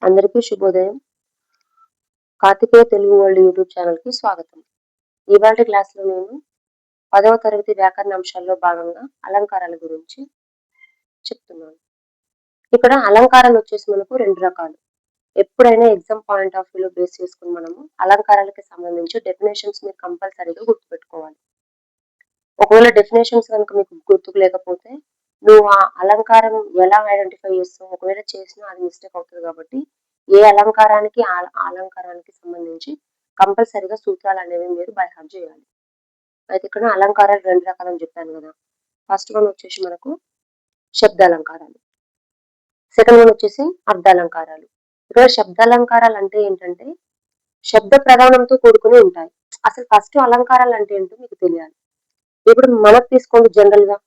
అందరికీ శుభోదయం. Karthikeya Telugu world YouTube ఛానల్‌కి స్వాగతం. ఇవాల్టి క్లాస్‌లో నేను 10వ తరగతి వ్యాకరణ అంశాల్లో భాగంగా అలంకారాల గురించి చెప్తున్నాను. ఇక్కడ అలంకారాలు వచ్చేసి మనకు 2 రకాలు. ఎప్పుడైనా ఎగ్జామ్ పాయింట్ ఆఫ్ వ్యూలో బేస్ చేసుకొని మనము అలంకారాలకి సంబంధించి డెఫినేషన్స్ మీరు కంపల్సరీగా గుర్తుపెట్టుకోవాలి. ఒకవేళ డెఫినేషన్స్ కనుక మీకు గుర్తుకు లేకపోతే నువ్వు ఆ అలంకారం ఎలా ఐడెంటిఫై చేస్తావు? ఒకవేళ చేసినా అది మిస్టేక్ అవుతది కాబట్టి ఏ అలంకారానికి ఆ అలంకారానికి సంబంధించి కంపల్సరీగా సూత్రాలు అనేవి మీరు బై హార్ట్ చేయాలి. అయితే ఇక్కడ అలంకారాలు 2 రకాలని చెప్పాను కదా. ఫస్ట్ వన్ వచ్చేసి మనకు శబ్దాలంకారాలు. సెకండ్ వన్ వచ్చేసి అర్థాలంకారాలు. ఇక్కడ శబ్దాలంకారాలు అంటే ఏంటంటే శబ్ద ప్రధానంతో కూడుకుని ఉంటాయి. అసలు ఫస్ట్ అలంకారాలు అంటే ఏంటో మీకు తెలియాలి. ఇప్పుడు మనకు తీసుకోండి జనరల్ గా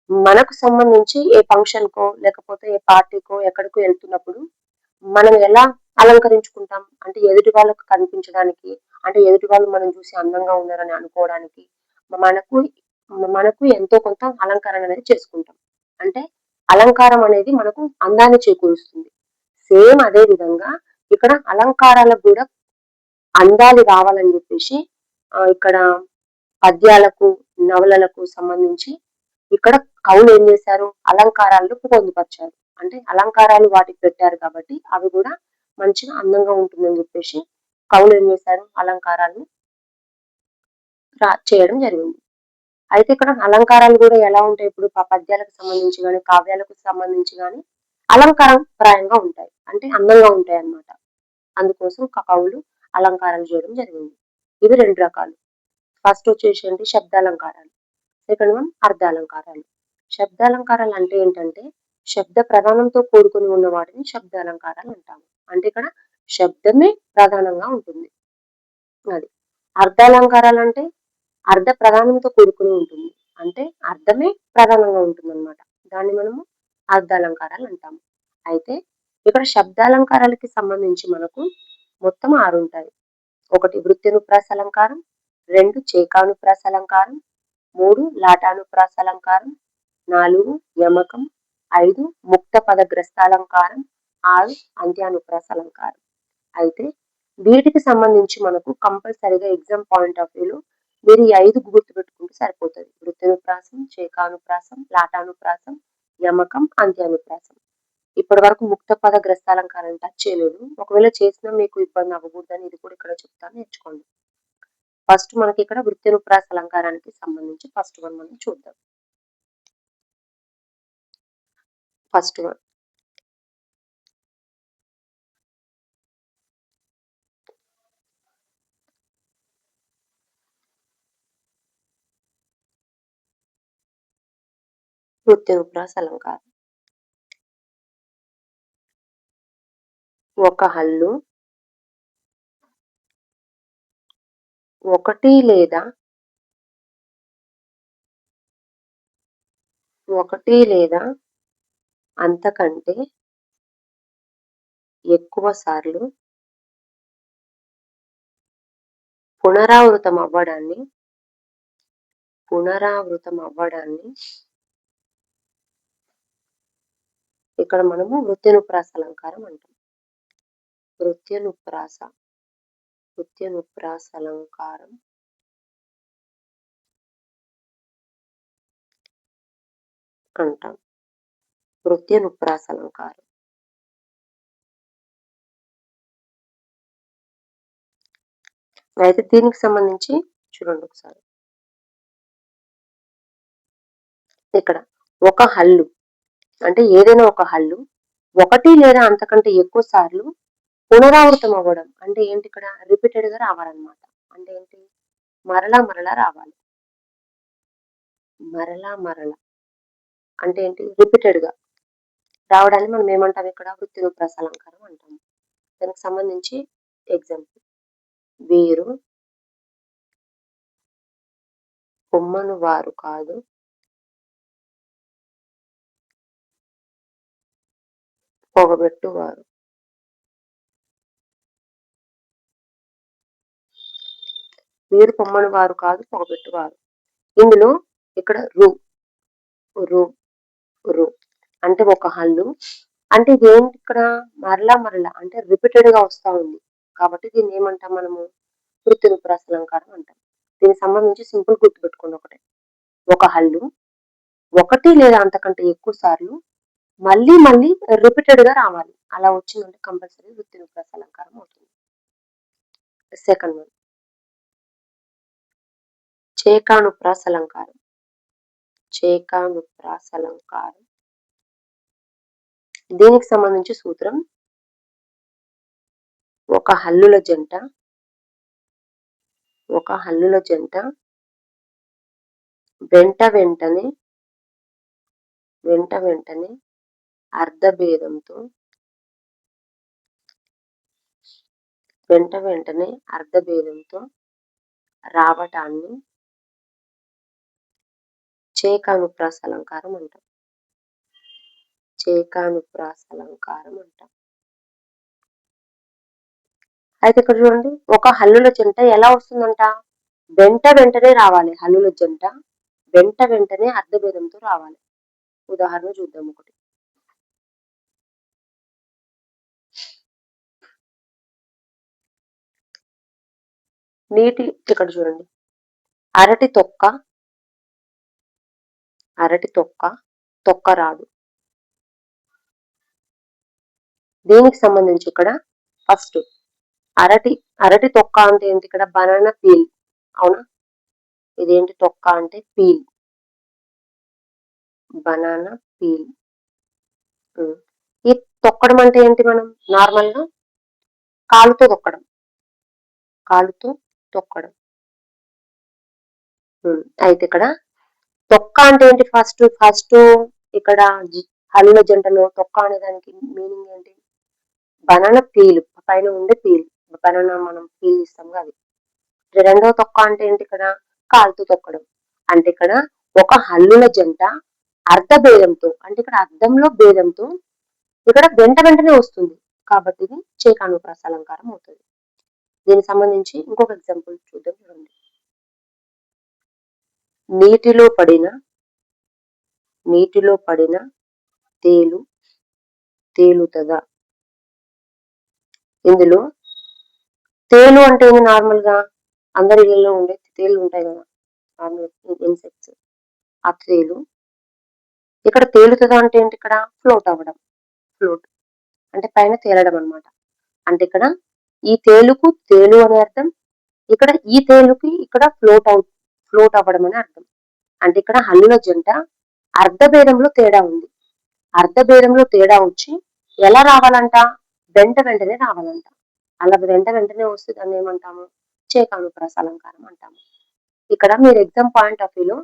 మనకు సంబంధించి ఏ ఫంక్షన్ కో లేకపోతే ఏ పార్టీకో ఎక్కడికో వెళ్తున్నప్పుడు మనం ఎలా అలంకరించుకుంటాం అంటే ఎదుటి వాళ్ళకు కనిపించడానికి అంటే ఎదుటి వాళ్ళు మనం చూసి అందంగా ఉన్నారని అనుకోవడానికి మనకు మనకు ఎంతో కొంత అలంకరణ అనేది చేసుకుంటాం. అంటే అలంకారం అనేది మనకు అందాన్ని చేకూరుస్తుంది. సేమ్ అదే విధంగా ఇక్కడ అలంకారాలకు కూడా అందాలు రావాలని చెప్పేసి ఇక్కడ పద్యాలకు నవలలకు సంబంధించి ఇక్కడ కవులు ఏం చేశారు అలంకారాలను పొందుపరిచారు. అంటే అలంకారాలు వాటికి పెట్టారు కాబట్టి అవి కూడా మంచిగా అందంగా ఉంటుందని చెప్పేసి కవులు ఏం చేశారు అలంకారాలను చేయడం జరిగింది. అయితే ఇక్కడ అలంకారాలు కూడా ఎలా ఉంటాయి ఇప్పుడు పద్యాలకు సంబంధించి కానీ కావ్యాలకు సంబంధించి కానీ అలంకారం ప్రాయంగా ఉంటాయి అంటే అందంగా ఉంటాయి అన్నమాట. అందుకోసం కవులు అలంకారాలు చేయడం జరిగింది. ఇవి 2 రకాలు. ఫస్ట్ వచ్చేసి శబ్దాలంకారాలు, సెకండ్ వన్ అర్థాలంకారాలు. శబ్దాలంకారాలు అంటే ఏంటంటే శబ్ద ప్రధానంతో కూడుకుని ఉన్న వాటిని శబ్దాలంకారాలు అంటాము. అంటే ఇక్కడ శబ్దమే ప్రధానంగా ఉంటుంది. అది అర్థాలంకారాలు అంటే అర్ధ ప్రధానంతో కూడుకుని ఉంటుంది. అంటే అర్థమే ప్రధానంగా ఉంటుంది అన్నమాట. దాన్ని మనము అర్థాలంకారాలు అంటాము. అయితే ఇక్కడ శబ్దాలంకారాలకి సంబంధించి మనకు మొత్తం 6 ఉంటాయి. 1 వృత్యనుప్రాస అలంకారం, 2 చేకానుప్రాస అలంకారం, 3 లాటానుప్రాస అలంకారం, 4 యమకం, 5 ముక్త పదగ్రస్త అలంకారం, 6 అంత్యానుప్రాస అలంకారం. అయితే వీటికి సంబంధించి మనకు కంపల్సరీగా ఎగ్జామ్ పాయింట్ ఆఫ్ వ్యూలో మీరు ఈ 5 గుర్తుపెట్టుకుంటే సరిపోతుంది. వృత్యనుప్రాసం, చేకానుప్రాసం, లాటానుప్రాసం, యమకం, అంత్యానుప్రాసం. ఇప్పటి వరకు ముక్త పద గ్రస్తాలంకారం టచ్ చేయలేదు. ఒకవేళ చేసినా మీకు ఇబ్బంది అవ్వకూడదని ఇది కూడా ఇక్కడ చెప్తాను, నేర్చుకోండి. ఫస్ట్ మనకి ఇక్కడ వృత్యనుప్రాస అలంకారానికి సంబంధించి ఫస్ట్ వన్ మనం చూద్దాం. ఫస్ట్ వన్ వృత్యనుప్రాస అలంకారం. ఒక హల్లు, ఒకటి లేదా అంతకంటే ఎక్కువ సార్లు పునరావృతం అవ్వడాన్ని ఇక్కడ మనము వృత్యనుప్రాస అలంకారం అంటాం. వృత్యనుప్రాస అలంకారం అంటాం. వృత్యనుప్రాస అలంకారం. అయితే దీనికి సంబంధించి చూడండి ఒకసారి. ఇక్కడ ఒక హల్లు అంటే ఏదైనా ఒక హల్లు ఒకటి లేదా అంతకంటే ఎక్కువ సార్లు పునరావృతం అవ్వడం అంటే ఏంటి ఇక్కడ రిపీటెడ్ గా రావాలన్నమాట. అంటే ఏంటి మరలా రావాలి. మరలా అంటే ఏంటి రిపీటెడ్ గా రావడాన్ని మనం ఏమంటాం ఇక్కడ వృత్యనుప్రాస అలంకారం అంటాము. దానికి సంబంధించి ఎగ్జాంపుల్ వీరు పొమ్మను వారు కాదు, పొగబెట్టువారు. వీరు పొమ్మని వారు కాదు, పొగబెట్టువారు. ఇందులో ఇక్కడ రు అంటే ఒక హల్లు అంటే ఇది ఏంటి ఇక్కడ మరలా మరలా అంటే రిపీటెడ్ గా వస్తా ఉంది. కాబట్టి దీన్ని ఏమంటాం మనము? వృత్తి విప్రాస అలంకారం అంటాం. దీనికి సంబంధించి సింపుల్ గుర్తుపెట్టుకోండి ఒకటే. ఒక హల్లు ఒకటి లేదా అంతకంటే ఎక్కువ సార్లు మళ్ళీ మళ్ళీ రిపీటెడ్ గా రావాలి. అలా వచ్చిందంటే కంపల్సరీ వృత్తి విప్రాస అలంకారం అవుతుంది. సెకండ్ వన్ చేకానుప్రాస అలంకారం. చేకానుప్రాస అలంకారం. దీనికి సంబంధించి సూత్రం ఒక హల్లుల జంట వెంట వెంటనే అర్ధభేదంతో రావటాన్ని చేకానుప్రాస అలంకారం అంటాం. అయితే ఇక్కడ చూడండి, ఒక హల్లుల జంట ఎలా వస్తుందంట? వెంటనే రావాలి. హల్లుల జంట వెంటనే అర్ధభేదంతో రావాలి. ఉదాహరణ చూద్దాం ఒకటి. ఇక్కడ చూడండి, అరటి తొక్క రాదు. దీనికి సంబంధించి ఇక్కడ ఫస్ట్ అరటి తొక్క అంటే ఏంటి? ఇక్కడ బనానా పీల్. అవునా? ఇదేంటి తొక్క అంటే? పీల్. Banana peel. ఈ తొక్కడం అంటే ఏంటి? మనం నార్మల్ గా కాలుతో తొక్కడం. అయితే ఇక్కడ తొక్క అంటే ఏంటి? ఫస్ట్ ఇక్కడ హల్లుల జంటలో తొక్క అనే దానికి మీనింగ్ ఏంటి? బనానా పీల్, పైన ఉండే పీల్. బనానా మనం పీల్ ఇస్తాం కదా అది. రెండవ తొక్క అంటే ఏంటి? ఇక్కడ కాలుతో తొక్కడం. అంటే ఇక్కడ ఒక హల్లుల జంట అర్ధభేదంతో, అంటే ఇక్కడ అర్థంలో భేదంతో ఇక్కడ వెంటనే వస్తుంది. కాబట్టి ఇది చేకానుప్రాస అలంకారం అవుతుంది. దీనికి సంబంధించి ఇంకొక ఎగ్జాంపుల్ చూద్దాం. చూడండి, నీటిలో పడిన తేలుతదా? ఇందులో తేలు అంటే నార్మల్ గా అందరి ఇళ్లలో ఉండే తేలు ఉంటాయి కదా, నార్మల్ ఇన్సెక్ట్స్. ఆ తేలు ఇక్కడ తేలుతుందా అంటే ఏంటి? ఇక్కడ ఫ్లోట్ అవ్వడం. అంటే పైన తేలడం అనమాట. అంటే ఇక్కడ ఈ తేలుకు తేలు అనే అర్థం, ఇక్కడ ఈ తేలుకి ఇక్కడ ఫ్లోట్ అవ్వడం అనే అర్థం. అంటే ఇక్కడ హల్లుల జంట అర్ధభేదంలో తేడా ఉంది. అర్ధభేదంలో తేడా వచ్చి ఎలా రావాలంట? వెంటనే రావాలంట. అలా వెంటనే వస్తే దాన్ని ఏమంటాము? చేకానుప్రాస అలంకారం అంటాము. ఇక్కడ మీరు ఎగ్జామ్ పాయింట్ ఆఫ్ వ్యూలో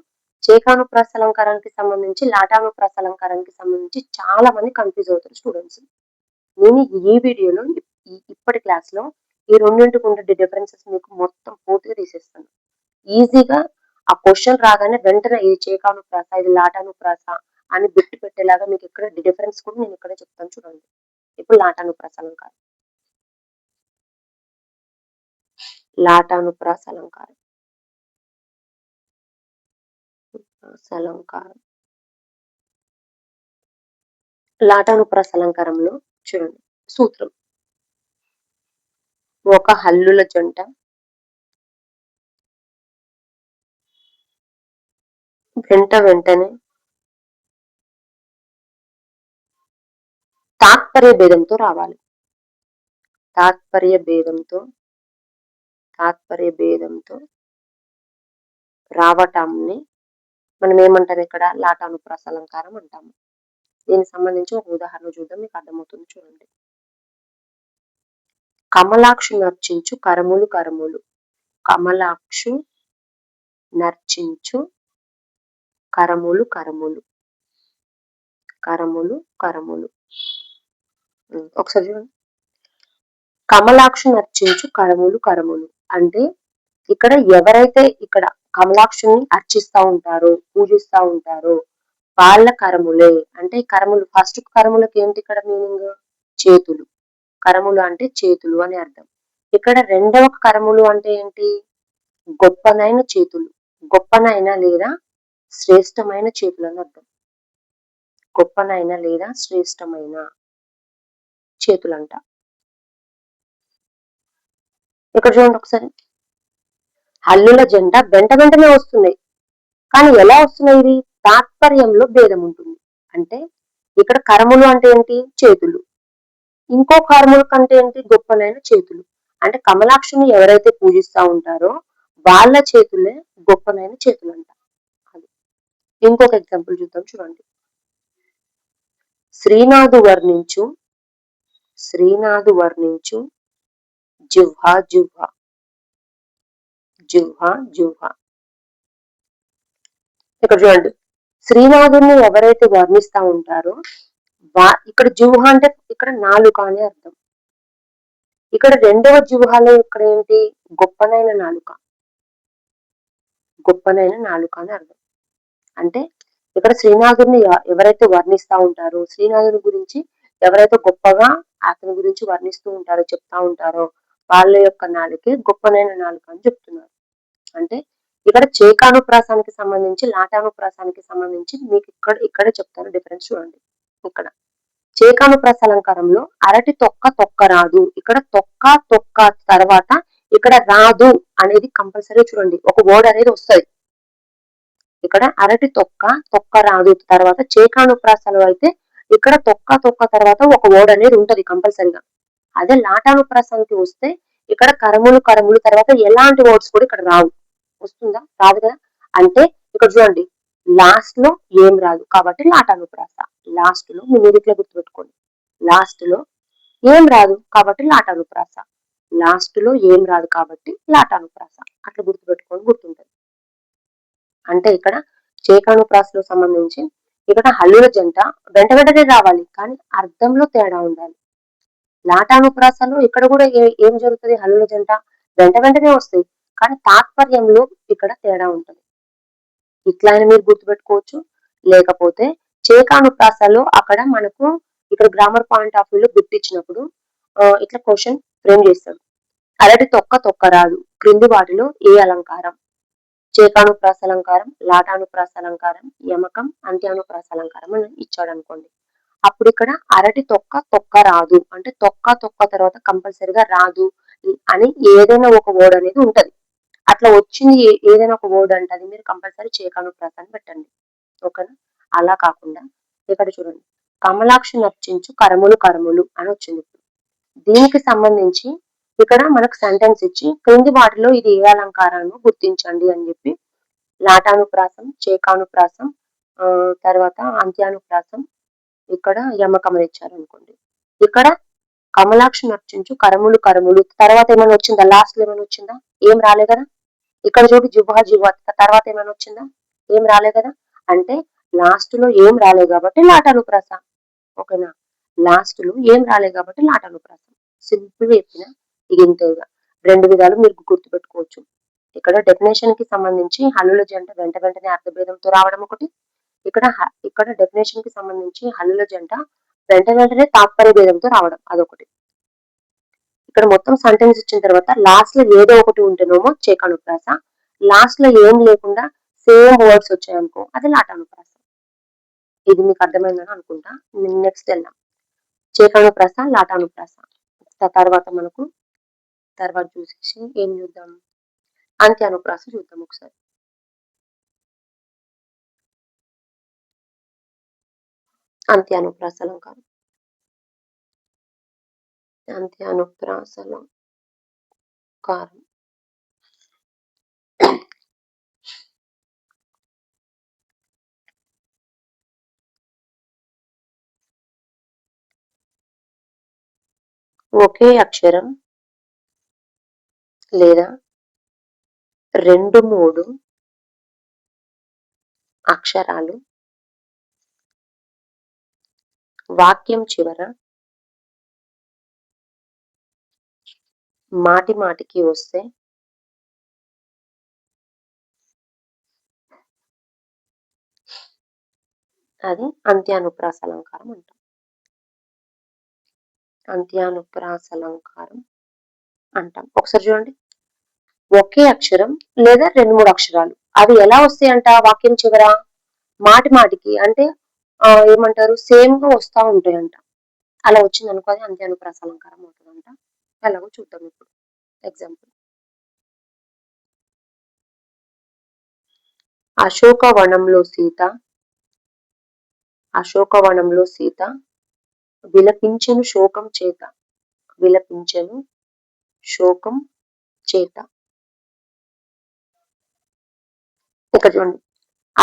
చేకానుప్రాస అలంకారానికి సంబంధించి లాటానుప్రాస అలంకారానికి సంబంధించి చాలా మంది కన్ఫ్యూజ్ అవుతారు స్టూడెంట్స్. నేను ఈ వీడియోలో ఇప్పటి క్లాస్ లో ఈ రెండింటికి ఉండే డిఫరెన్సెస్ మీకు మొత్తం పూర్తిగా తీసేస్తాను. ఈజీగా ఆ క్వశ్చన్ రాగానే వెంటనే ఇది చేకానుప్రాస, ఇది లాటానుప్రాస అని బిట్టు పెట్టేలాగా మీకు ఇక్కడ డిఫరెన్స్ కూడా నేను ఇక్కడ చెప్తాను. చూడండి, ఇప్పుడు లాటానుప్రాస అలంకారం. లాటానుప్రాస అలంకారం. లాటానుప్రాస అలంకారంలో చూడండి సూత్రం. ఒక హల్లుల జంట వెంటనే తాత్పర్య భేదంతో రావాలి. తాత్పర్య భేదంతో రావటాన్ని మనం ఏమంటాం? ఇక్కడ లాటానుప్రాస అలంకారం అంటాము. దీనికి సంబంధించి ఒక ఉదాహరణ చూద్దాం, మీకు అర్థమవుతుంది. చూడండి, కమలాక్షు నర్చించు కరములు. కమలాక్షు నర్చించు కరములు. ఒకసారి చూడండి, కమలాక్షు నర్చించు కరములు అంటే ఇక్కడ ఎవరైతే ఇక్కడ కమలాక్షుని అర్చిస్తా ఉంటారో, పూజిస్తా ఉంటారో వాళ్ళ కరములే. అంటే కరములు, ఫస్ట్ కరములకి ఏంటి ఇక్కడ మీనింగ్? చేతులు. కరములు అంటే చేతులు అని అర్థం. ఇక్కడ రెండవ కరములు అంటే ఏంటి? గొప్పనైన చేతులు, గొప్పనైన లేదా శ్రేష్టమైన చేతులు అని అర్థం. గొప్పనైన లేదా శ్రేష్టమైన చేతులంట. ఇక్కడ చూడండి ఒకసారి, హల్లుల జంట వెంట వెంటనే వస్తున్నాయి. కానీ ఎలా వస్తున్నాయి? ఇది తాత్పర్యంలో భేదం ఉంటుంది. అంటే ఇక్కడ కరములు అంటే ఏంటి? చేతులు. ఇంకో కరముల కంటే ఏంటి? గొప్పనైన చేతులు. అంటే కమలాక్షిని ఎవరైతే పూజిస్తా ఉంటారో వాళ్ళ చేతులే గొప్పనైన చేతులు అంట. అది ఇంకొక ఎగ్జాంపుల్ చూద్దాం, చూడండి. శ్రీనాథు వర్ణించు జిహ్వా జిహ్వా జిహ్వా జిహ్వా. ఇక్కడ చూడండి, శ్రీనాథుని ఎవరైతే వర్ణిస్తా ఉంటారో ఇక్కడ జిహ్వ అంటే ఇక్కడ నాలుక అనే అర్థం. ఇక్కడ రెండవ జిహ్వలో ఇక్కడ ఏంటి? గొప్పనైన నాలుక అని అర్థం. అంటే ఇక్కడ శ్రీనాథుని ఎవరైతే వర్ణిస్తా ఉంటారో, శ్రీనాథుని గురించి ఎవరైతే గొప్పగా అతని గురించి వర్ణిస్తూ ఉంటారో, చెప్తా ఉంటారో వాళ్ళ యొక్క నాలుకే గొప్పనైన నాలుక అని చెప్తున్నారు. అంటే ఇక్కడ చేకానుప్రాసానికి సంబంధించి లాటానుప్రాసానికి సంబంధించి మీకు ఇక్కడే చెప్తాను డిఫరెన్స్. చూడండి, ఇక్కడ చేకానుప్రాస అలంకారంలో అరటి తొక్క రాదు. ఇక్కడ తొక్క తర్వాత ఇక్కడ రాదు అనేది కంపల్సరీ. చూడండి, ఒక వర్డ్ అనేది వస్తుంది. ఇక్కడ అరటి తొక్క రాదు తర్వాత చేకానుప్రాసలో అయితే ఇక్కడ తొక్క తర్వాత ఒక వర్డ్ అనేది ఉంటది కంపల్సరీగా. అదే లాటానుప్రాసానికి వస్తే ఇక్కడ కరములు తర్వాత ఎలాంటి వర్డ్స్ కూడా ఇక్కడ రావు. వస్తుందా? రాదు కదా. అంటే ఇక్కడ చూడండి, లాస్ట్ లో ఏం రాదు కాబట్టి లాటానుప్రాస. లాస్ట్ లో మీరు ఇట్లా గుర్తుపెట్టుకోండి, లాస్ట్ లో ఏం రాదు కాబట్టి లాటానుప్రాస, లాస్ట్ లో ఏం రాదు కాబట్టి లాటానుప్రాస. అట్లా గుర్తుంటది. అంటే ఇక్కడ చేకానుప్రాసలో సంబంధించి ఇక్కడ హల్లుల జంట వెంట వెంటనే రావాలి, కానీ అర్థంలో తేడా ఉండాలి. లాటానుప్రాసలో ఇక్కడ కూడా ఏం జరుగుతుంది? హల్లుల జంట వెంట వెంటనే వస్తాయి, కానీ తాత్పర్యంలో ఇక్కడ తేడా ఉంటుంది. ఇట్లా మీరు గుర్తుపెట్టుకోవచ్చు. లేకపోతే చేకానుప్రాసలో అక్కడ మనకు ఇక్కడ గ్రామర్ పాయింట్ ఆఫ్ వ్యూలో గుర్తించినప్పుడు ఇట్లా క్వశ్చన్ ఫ్రేమ్ చేస్తాడు. అరటి తొక్క రాదు, క్రింది వాటిలో ఏ అలంకారం? చేకానుప్రాస అలంకారం, లాటానుప్రాస అలంకారం, యమకం, అంత్యానుప్రాస అలంకారం అని ఇచ్చాడు అనుకోండి. అప్పుడు ఇక్కడ అరటి తొక్క రాదు అంటే తొక్క తర్వాత కంపల్సరిగా రాదు అని ఏదైనా ఒక వర్డ్ అనేది ఉంటది. అట్లా వచ్చింది ఏదైనా ఒక వర్డ్ అంటే అది మీరు కంపల్సరీ చేకానుప్రాసాన్ని పెట్టండి. ఓకేనా? అలా కాకుండా ఇక్కడ చూడండి, కమలాక్షి నర్చించు కరములు అని వచ్చింది. దీనికి సంబంధించి ఇక్కడ మనకు సెంటెన్స్ ఇచ్చి క్రింది వాటిలో ఇది ఏ అలంకారాన్ని గుర్తించండి అని చెప్పి లాటానుప్రాసం, చేకానుప్రాసం, తర్వాత అంత్యానుప్రాసం, ఇక్కడ యమకం ఇచ్చారనుకోండి. ఇక్కడ కమలాక్షి నర్చించు కరములు తర్వాత ఏమైనా వచ్చిందా? లాస్ట్ లో ఏమైనా వచ్చిందా? ఏం రాలే కదా. ఇక్కడ చూడు, జిహ్వా తర్వాత ఏమైనా వచ్చిందా? ఏం రాలే కదా. అంటే లాస్ట్ లో ఏం రాలే కాబట్టి లాటానుప్రాస. ఓకేనా? లాస్ట్ లో ఏం రాలే కాబట్టి లాటానుప్రాస. సింపుల్ చెప్పిన ఇది ఇంతేగా. రెండు విధాలు మీరు గుర్తుపెట్టుకోవచ్చు. ఇక్కడ డెఫినేషన్ కి సంబంధించి హల్లుల జంట వెంట వెంటనే అర్థభేదంతో రావడం ఒకటి. ఇక్కడ డెఫినేషన్ కి సంబంధించి హల్లుల జంట వెంట వెంటనే తాత్పర్య భేదంతో రావడం అదొకటి. ఇక్కడ మొత్తం సెంటెన్స్ ఇచ్చిన తర్వాత లాస్ట్ లో ఏదో ఒకటి ఉంటేనేమో చేకానుప్రాస, లాస్ట్ లో ఏం లేకుండా సేమ్ వర్డ్స్ వచ్చాయనుకో అది లాటానుప్రాస. ఇది మీకు అర్థమైందని అనుకుంటా. నెక్స్ట్ వెళ్దాం. చేకానుప్రాస, లాటానుప్రాస తర్వాత చూసేసి ఏం చూద్దాం? అంత్యానుప్రాస చూద్దాం ఒకసారి. అంత్యానుప్రాస అలంకారం. అంత్యానుప్రాస అలంకారం ఒకే అక్షరం లేదా 2-3 అక్షరాలు వాక్యం చివర మాటికి వస్తే అది అంత్యానుప్రాస అలంకారం అంటాం. అంత్యానుప్రాస అలంకారం అంటాం. ఒకసారి చూడండి, ఒకే అక్షరం లేదా 2-3 అక్షరాలు అవి ఎలా వస్తాయంట? వాక్యం చివర మాటికి అంటే ఏమంటారు? సేమ్ గా వస్తా ఉంటాయంట. అలా వచ్చింది అనుకో అది అంత్యానుప్రాస అలంకారం అవుతుందంట. ఎలాగో చూద్దాం ఇప్పుడు ఎగ్జాంపుల్. అశోకవనంలో సీత అశోకవనంలో సీత విలపించెను శోకం చేత విలపించెను శోకం చేత. ఇక్కడ చూడండి,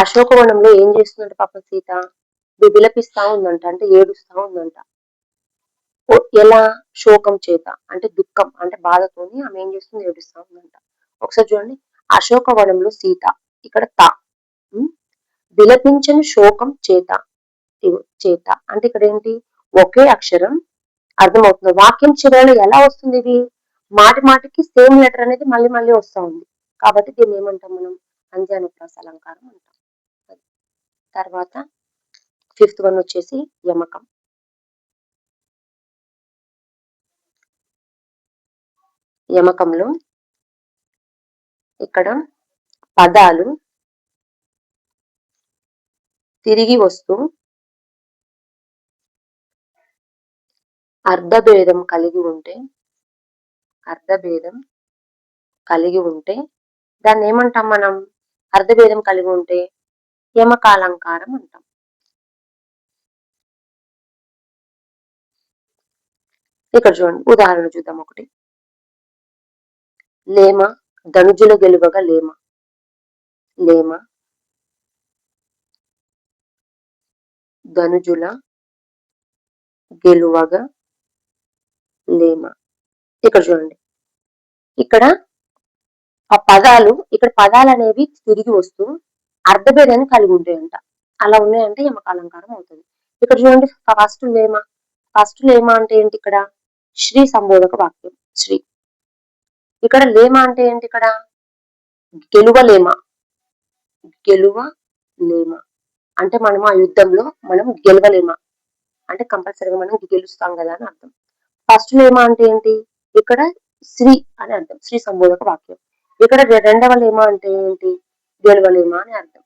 అశోకవనంలో ఏం చేస్తుందంట పాపం సీత, విలపిస్తా ఉందంట, అంటే ఏడుస్తా ఉందంట. ఎలా? శోకం చేత అంటే దుఃఖం, అంటే బాధతోని ఆమె ఏం చేస్తుంది, ఏడుస్తా ఉందంట. ఒకసారి చూడండి, అశోకవనంలో సీత, ఇక్కడ తా, విలపించని శోకం చేత, చేత అంటే ఇక్కడ ఏంటి, ఒకే అక్షరం అర్థమవుతుంది. వాక్యం చివరలో ఎలా వస్తుంది, ఇది మాటి మాటికి సేమ్ లెటర్ అనేది మళ్ళీ మళ్ళీ వస్తూ ఉంది, కాబట్టి దీన్ని ఏమంటాం మనం, అంత్యానుప్రాస అలంకారం అంటాం. తర్వాత 5th వన్ వచ్చేసి యమకం. యమకంలో ఇక్కడ పదాలు తిరిగి వస్తూ అర్ధభేదం కలిగి ఉంటే దాన్ని ఏమంటాం మనం, అర్ధభేదం కలిగి ఉంటే యమకాలంకారం అంటాం. ఇక్కడ చూడండి, ఉదాహరణ చూద్దాం ఒకటి. లేమ ధనుజుల గెలువగా లేమ, లేమ ధనుజుల గెలువగా లేమ. ఇక్కడ చూడండి, ఇక్కడ ఆ పదాలు, ఇక్కడ పదాలు అనేవి తిరిగి వస్తూ అర్ధభేదాన్ని కలిగి ఉంటాయంట. అలా ఉన్నాయంటే యమకాలంకారం అవుతుంది. ఇక్కడ చూడండి, ఫస్ట్ లేమ అంటే ఏంటి, ఇక్కడ శ్రీ సంబోధక వాక్యం శ్రీ. ఇక్కడ లేమ అంటే ఏంటి, ఇక్కడ గెలువలేమ, గెలువలేమ అంటే మనం ఆ యుద్ధంలో మనం గెలవలేమ, అంటే కంపల్సరీగా మనం గెలుస్తాం కదా అని అర్థం. ఫస్ట్ లేమ అంటే ఏంటి, ఇక్కడ శ్రీ అని అర్థం, శ్రీ సంబోధక వాక్యం. ఇక్కడ రెండవ లేమ అంటే ఏంటి, గెలవలేమ అని అర్థం.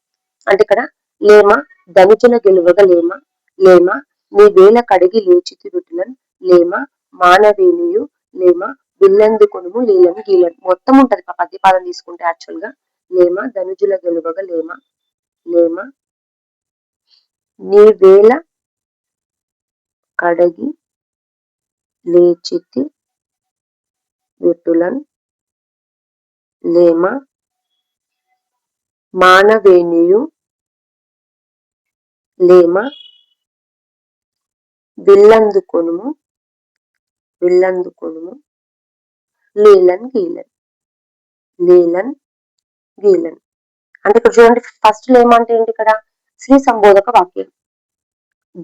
అంటే ఇక్కడ లేమ ధనుజుల గెలువగా లేమ, లేమ నీ వేల కడిగి లేచితి విటులన్, లేమ మానవేనియు, లేమ విల్లందుకొనుము లీలను గీలను. మొత్తం ఉంటది పద్యపాదం తీసుకుంటే యాక్చువల్ గా, లేమ ధనుజుల గెలువగా లేమ, లేమ నీ వేల కడగి లేచితి విటులన్, లేమ మానవేనియు, లేమ విల్లందుకొనుము లీలన్ గీలన్, లీలన్ గీలన్. అంటే ఇక్కడ చూడండి, ఫస్ట్ లేమ అంటే ఏంటి, ఇక్కడ శ్రీ సంబోధక వాక్యం.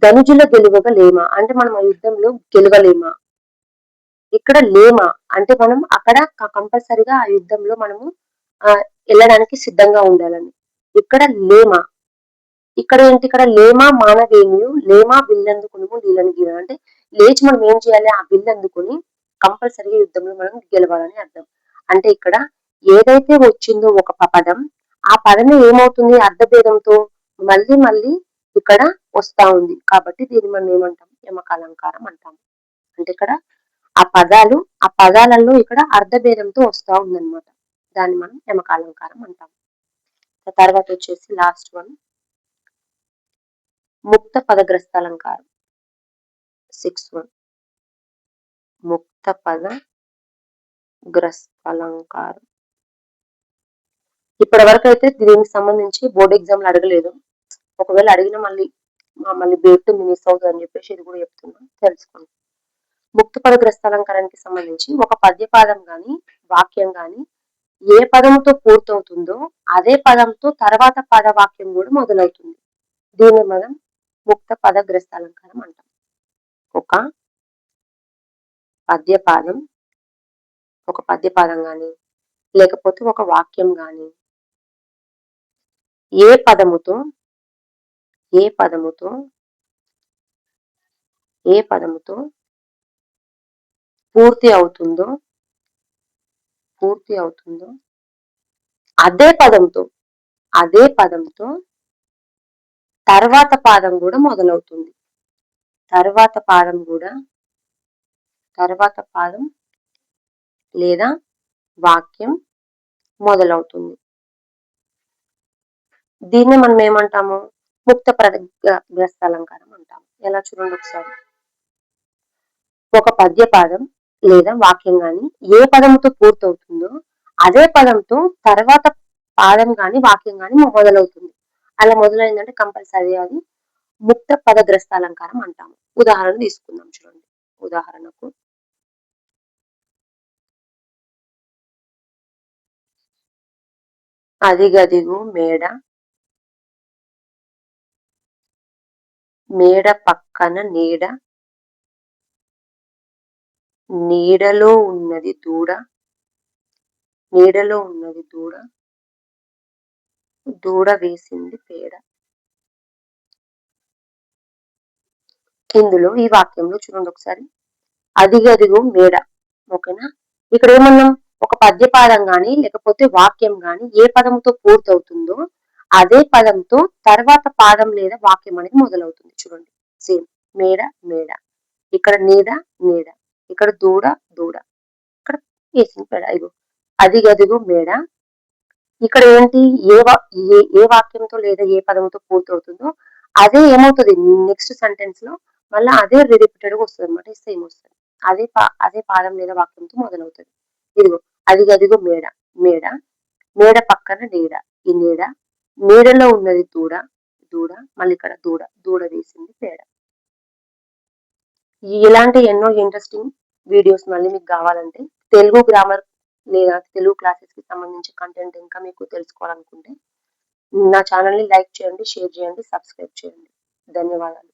ధనుజుల గెలువగా లేమ అంటే మనం ఆ యుద్ధంలో గెలవలేమ. ఇక్కడ లేమ అంటే మనం అక్కడ కంపల్సరిగా ఆ యుద్ధంలో మనము వెళ్ళడానికి సిద్ధంగా ఉండాలని. ఇక్కడ లేమ, ఇక్కడ ఏంటి, ఇక్కడ లేమ మానవేనియు, లేమ విల్లందుకును లీలను గీల అంటే లేచి మనం ఏం చేయాలి, ఆ విల్లందుకుని కంపల్సరిగా యుద్ధంలో మనం గెలవాలని అర్థం. అంటే ఇక్కడ ఏదైతే వచ్చిందో ఒక పదం, ఆ పదం ఏమవుతుంది, అర్ధభేదంతో మళ్ళీ మళ్ళీ ఇక్కడ వస్తా ఉంది, కాబట్టి దీన్ని మనం ఏమంటాం, యమకాలంకారం అంటాం. అంటే ఇక్కడ ఆ పదాలలో ఇక్కడ అర్ధభేదంతో వస్తా ఉందన్నమాట, దాన్ని మనం యమకాలంకారం అంటాం. తర్వాత వచ్చేసి లాస్ట్ వన్, ముక్త పదగ్రస్త అలంకారం. 6th వన్, ముక్త పదగ్రస్త అలంకారం. ఇప్పటి వరకు అయితే దీనికి సంబంధించి బోర్డు ఎగ్జామ్లు అడగలేదు, ఒకవేళ అడిగిన మళ్ళీ బేట్ మిస్ అవుతుంది అని చెప్పేసి ఇది కూడా చెప్తున్నా, తెలుసుకోండి. ముక్త పదగ్రస్త అలంకారానికి సంబంధించి ఒక పద్యపాదం గాని వాక్యం గాని ఏ పదంతో పూర్తవుతుందో అదే పదంతో తర్వాత పదవాక్యం కూడా మొదలవుతుంది. దీన్ని మనం ముక్త పదగ్రస్త అలంకారం అంటాం. ఒక పద్యపాదం గాని లేకపోతే ఒక వాక్యం గాని ఏ పదముతో పూర్తి అవుతుందో అదే పదంతో తర్వాత పాదం కూడా మొదలవుతుంది. తర్వాత పాదం కూడా తర్వాత పాదం లేదా వాక్యం మొదలవుతుంది. దీన్ని మనం ఏమంటాము? ముక్త పదగ్రస్త అలంకారం అంటాము. ఎలా చూడండి ఒకసారి. ఒక పద్య పాదం లేదా వాక్యం గాని ఏ పదంతో పూర్తవుతుందో అదే పదంతో తర్వాత పాదం గాని వాక్యం గాని మొదలవుతుంది. అలా మొదలైందంటే కంపల్సరీ అది ముక్త పదగ్రస్త అలంకారం అంటాము. ఉదాహరణ తీసుకుందాం చూడండి. ఉదాహరణకు అదిగదిగో మేడ, మేడ పక్కన నీడ, నీడలో ఉన్నది దూడ, నీడలో ఉన్నది దూడ, దూడ వేసింది పేడ. ఇందులో ఈ వాక్యంలో చూడండి ఒకసారి. అదిగదిగో మేడ. ఓకేనా? ఇక్కడ ఏమన్నాం? ఒక పద్యపాదం గాని లేకపోతే వాక్యం గాని ఏ పదంతో పూర్తవుతుందో అదే పదంతో తర్వాత పాదం లేదా వాక్యం అనేది మొదలవుతుంది. చూడండి. సేమ్ మేడ మేడ, ఇక్కడ నీడ నీడ, ఇక్కడ దూడ దూడ, ఇక్కడ వేసిన పేడ. ఇగో అదిగదిగో మేడ. ఇక్కడ ఏంటి? ఏ వాక్యంతో లేదా ఏ పదంతో పూర్తవుతుందో అదే ఏమవుతుంది నెక్స్ట్ సెంటెన్స్ లో మళ్ళీ అదే రిపీటెడ్ గా వస్తుంది అనమాట. సేమ్ వస్తుంది. అదే పాదం లేదా వాక్యంతో మొదలవుతుంది. ఇదిగో అదిగదిగో మేడ, మేడ, మేడ పక్కన నీడ, ఈ నీడ, నీడలో ఉన్నది దూడ, దూడ, మళ్ళీ ఇక్కడ దూడ, దూడ వేసింది పేడ. ఇలాంటి ఎన్నో ఇంట్రెస్టింగ్ వీడియోస్ మళ్ళీ మీకు కావాలంటే తెలుగు గ్రామర్ లేదా తెలుగు క్లాసెస్ కి సంబంధించి కంటెంట్ ఇంకా మీకు తెలుసుకోవాలనుకుంటే నా ఛానల్ ని లైక్ చేయండి, షేర్ చేయండి, సబ్స్క్రైబ్ చేయండి. ధన్యవాదాలు.